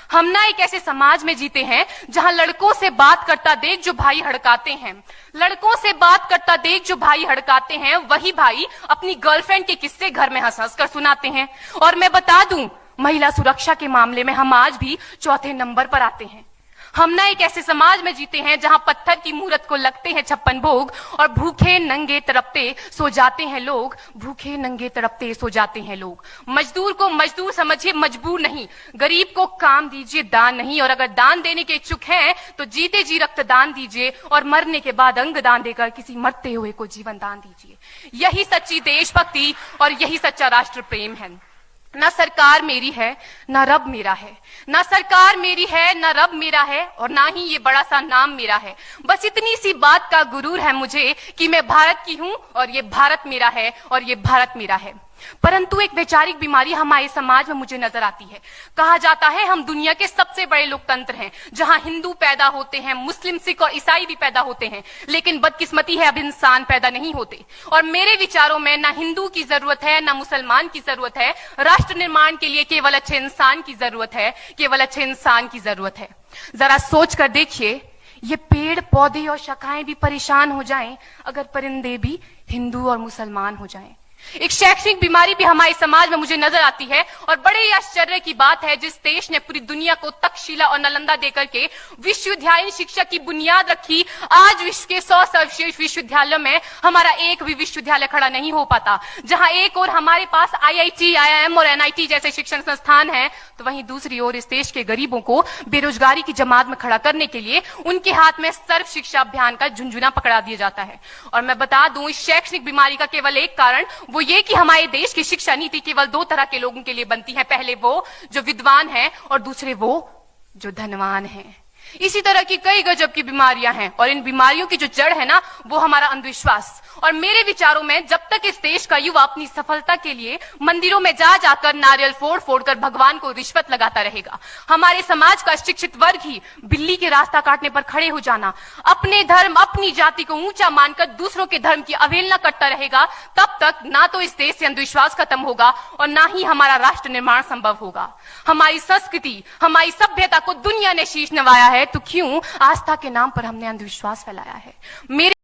हम ना एक ऐसे समाज में जीते हैं जहां लड़कों से बात करता देख जो भाई हड़काते हैं, लड़कों से बात करता देख जो भाई हड़काते हैं, वही भाई अपनी गर्लफ्रेंड के किस्से घर में हंस हंस कर सुनाते हैं। और मैं बता दूं, महिला सुरक्षा के मामले में हम आज भी चौथे नंबर पर आते हैं। हम ना एक ऐसे समाज में जीते हैं जहां पत्थर की मूरत को लगते हैं 56 भोग और भूखे नंगे तड़पते सो जाते हैं लोग, भूखे नंगे तड़पते सो जाते हैं लोग। मजदूर को मजदूर समझिए, मजबूर नहीं। गरीब को काम दीजिए, दान नहीं। और अगर दान देने के इच्छुक हैं तो जीते जी रक्तदान दीजिए और मरने के बाद अंग दान देकर किसी मरते हुए को जीवन दान दीजिए। यही सच्ची देशभक्ति और यही सच्चा राष्ट्र प्रेम है। ना सरकार मेरी है ना रब मेरा है, ना सरकार मेरी है ना रब मेरा है, और ना ही ये बड़ा सा नाम मेरा है। बस इतनी सी बात का गुरूर है मुझे कि मैं भारत की हूं और ये भारत मेरा है और ये भारत मेरा है। परंतु एक वैचारिक बीमारी हमारे समाज में मुझे नजर आती है। कहा जाता है हम दुनिया के सबसे बड़े लोकतंत्र हैं, जहां हिंदू पैदा होते हैं, मुस्लिम, सिख और ईसाई भी पैदा होते हैं, लेकिन बदकिस्मती है अब इंसान पैदा नहीं होते। और मेरे विचारों में ना हिंदू की जरूरत है ना मुसलमान की जरूरत है। राष्ट्र निर्माण के लिए केवल अच्छे इंसान की जरूरत है, केवल अच्छे इंसान की जरूरत है। जरा सोच कर देखिए, ये पेड़ पौधे और शाखाएं भी परेशान हो जाएं अगर परिंदे भी हिंदू और मुसलमान हो जाएं। एक शैक्षणिक बीमारी भी हमारे समाज में मुझे नजर आती है, और बड़े ही आश्चर्य की बात है जिस देश ने पूरी दुनिया को तक्षशिला और नालंदा देकर के विश्वविद्यालय शिक्षा की बुनियाद रखी, आज विश्व के 100 सर्वश्रेष्ठ विश्वविद्यालयों में हमारा एक भी विश्वविद्यालय खड़ा नहीं हो पाता। जहां एक और हमारे पास IIT, IIM और NIT जैसे शिक्षण संस्थान हैं, तो वहीं दूसरी ओर इस देश के गरीबों को बेरोजगारी की जमात में खड़ा करने के लिए उनके हाथ में सर्व शिक्षा अभियान का झुंझुना पकड़ा दिया जाता है। और मैं बता दूं, इस शैक्षणिक बीमारी का केवल एक कारण वो ये कि हमारे देश की शिक्षा नीति केवल 2 तरह के लोगों के लिए बनती है। पहले वो जो विद्वान हैं और दूसरे वो जो धनवान हैं। इसी तरह की कई गजब की बीमारियां हैं, और इन बीमारियों की जो जड़ है ना, वो हमारा अंधविश्वास। और मेरे विचारों में जब तक इस देश का युवा अपनी सफलता के लिए मंदिरों में जा जाकर नारियल फोड़ फोड़ कर भगवान को रिश्वत लगाता रहेगा, हमारे समाज का शिक्षित वर्ग ही बिल्ली के रास्ता काटने पर खड़े हो जाना, अपने धर्म अपनी जाति को ऊंचा मानकर दूसरों के धर्म की अवहेलना करता रहेगा, तब तक ना तो इस देश से अंधविश्वास खत्म होगा और ना ही हमारा राष्ट्र निर्माण संभव होगा। हमारी संस्कृति, हमारी सभ्यता को दुनिया ने शीश नवाया है, तो क्यों आस्था के नाम पर हमने अंधविश्वास फैलाया है। मेरे